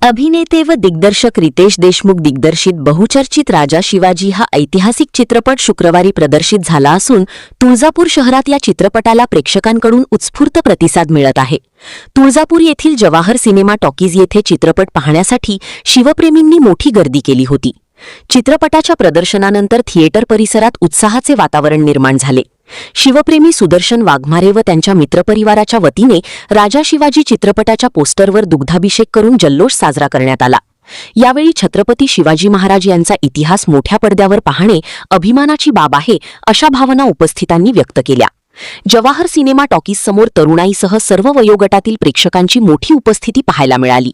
अभिनेते व दिग्दर्शक रितेश देशमुख दिग्दर्शित बहुचर्चित राजा शिवाजी हा ऐतिहासिक चित्रपट शुक्रवारी प्रदर्शित झाला असून तुळजापूर शहरात या चित्रपटाला प्रेक्षकांकडून उत्स्फूर्त प्रतिसाद मिळत आहे। तुळजापूर येथील जवाहर सिनेमा टॉकीज येथे चित्रपट पाहण्यासाठी शिवप्रेमींनी मोठी गर्दी केली होती। चित्रपटाच्या प्रदर्शनानंतर थिएटर परिसरात उत्साहाचे वातावरण निर्माण झाले। शिवप्रेमी सुदर्शन वाघमारे व त्यांच्या मित्रपरिवाराच्या वतीने राजा शिवाजी चित्रपटाच्या पोस्टरवर दुग्धाभिषेक करून जल्लोष साजरा करण्यात आला। यावेळी छत्रपती शिवाजी महाराज यांचा इतिहास मोठ्या पडद्यावर पाहणे अभिमानाची बाब आहे अशा भावना उपस्थितांनी व्यक्त केल्या। जवाहर सिनेमा टॉकीज समोर तरुणाईसह सर्व वयोगटातील प्रेक्षकांची मोठी उपस्थिती पाहायला मिळाली।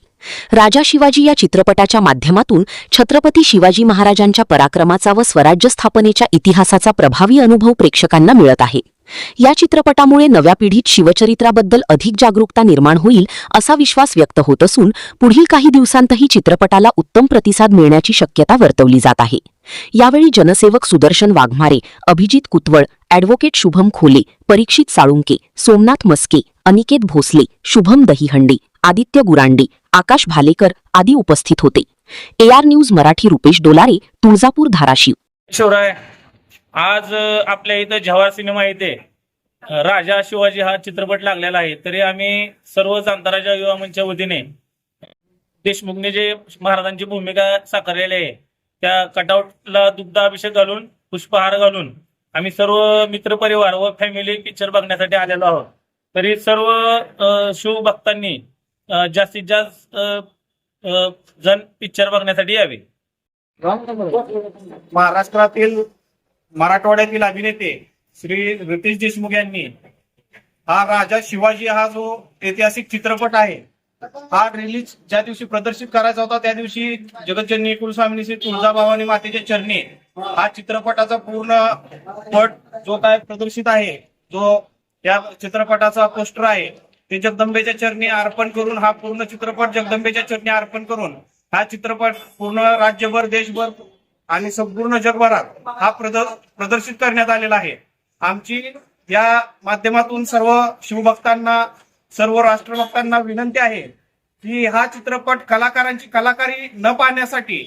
राजा शिवाजी या चित्रपटाच्या माध्यमातून छत्रपती शिवाजी महाराजांच्या पराक्रमाचा व स्वराज्य स्थापनेच्या इतिहासाचा प्रभावी अनुभव प्रेक्षकांना मिळत आहे। या चित्रपटामुळे नव्या पिढीत शिवचरित्राबद्दल अधिक जागरूकता निर्माण होईल असा विश्वास व्यक्त होत असून पुढील काही दिवसांतही चित्रपटाला उत्तम प्रतिसाद मिळण्याची शक्यता वर्तवली जात आहे। यावेळी जनसेवक सुदर्शन वाघमारे, अभिजित कुतवळ, ॲडव्होकेट शुभम खोले, परीक्षित साळुंके, सोमनाथ मस्के, अनिकेत भोसले, शुभम दहीहंडे, आदित्य गुरांडे, आकाश भालेकर आदी उपस्थित होते। AR news Marathi Rupesh Dolare, Tuljapur, Dharashiv. शिवराय, आज आपल्या इथं जवाहर सिनेमा येथे राजा शिवाजी हा चित्रपट लागलेला आहे। तरी आम्ही सर्वच आंतरराष्ट्रीय युवा मंचच्या वतीने देशमुखने जे महाराजांची भूमिका साकारलेली आहे त्या कटआउटला दुग्धाभिषेक घालून पुष्पहार घालून आम्ही सर्व मित्रपरिवार व फॅमिली पिक्चर बघण्यासाठी आलेलो आहोत। तरी सर्व शिवभक्तांनी जास्तीत जास्त जण पिक्चर बघण्यासाठी यावे। महाराष्ट्रातील मराठवाड्यातील अभिनेते श्री रितेश देशमुख यांनी हा राजा शिवाजी हा जो ऐतिहासिक चित्रपट आहे हा रिलीज ज्या दिवशी प्रदर्शित करायचा होता त्या दिवशी जगतजननी कुलस्वामिनी श्री तुळजाभवानी मातेच्या चरणी हा चित्रपटाचा पूर्ण पट जो काय प्रदर्शित आहे, जो या चित्रपटाचा पोस्टर आहे ते जगदंबेच्या चरणी अर्पण करून हा पूर्ण चित्रपट जगदंबेच्या चरणी अर्पण करून हा चित्रपट पूर्ण राज्यभर, देशभर आणि संपूर्ण जगभरात हा प्रदर्शित करण्यात आलेला आहे। आमची या माध्यमातून सर्व शिवभक्तांना, सर्व राष्ट्रभक्तांना विनंती आहे की हा चित्रपट कलाकारांची कलाकारी न पाहण्यासाठी,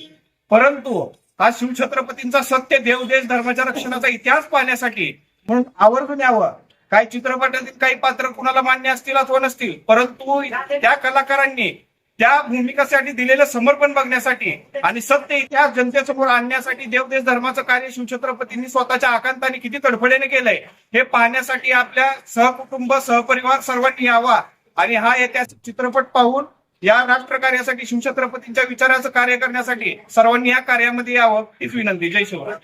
परंतु हा शिवछत्रपतींचा सत्य, देव, देश, धर्माच्या रक्षणाचा इतिहास पाहण्यासाठी म्हणून आवर्जून यावं। काही चित्रपटातील काही पात्र कुणाला मान्य असतील अथवा नसतील, परंतु त्या कलाकारांनी त्या भूमिकेसाठी दिलेलं समर्पण बघण्यासाठी आणि सत्य इतिहास जनतेसमोर आणण्यासाठी देव, देश, धर्माचं कार्य शिवछत्रपतींनी स्वतःच्या आकांताने किती तडफडीने केलंय हे पाहण्यासाठी आपल्या सहकुटुंब, सहपरिवार सर्वांनी यावा आणि हा ऐतिहासिक चित्रपट पाहून या राष्ट्रकार्यासाठी, शिवछत्रपतींच्या विचाराचं कार्य करण्यासाठी सर्वांनी या कार्यामध्ये यावं हीच विनंती। जय शिवराय।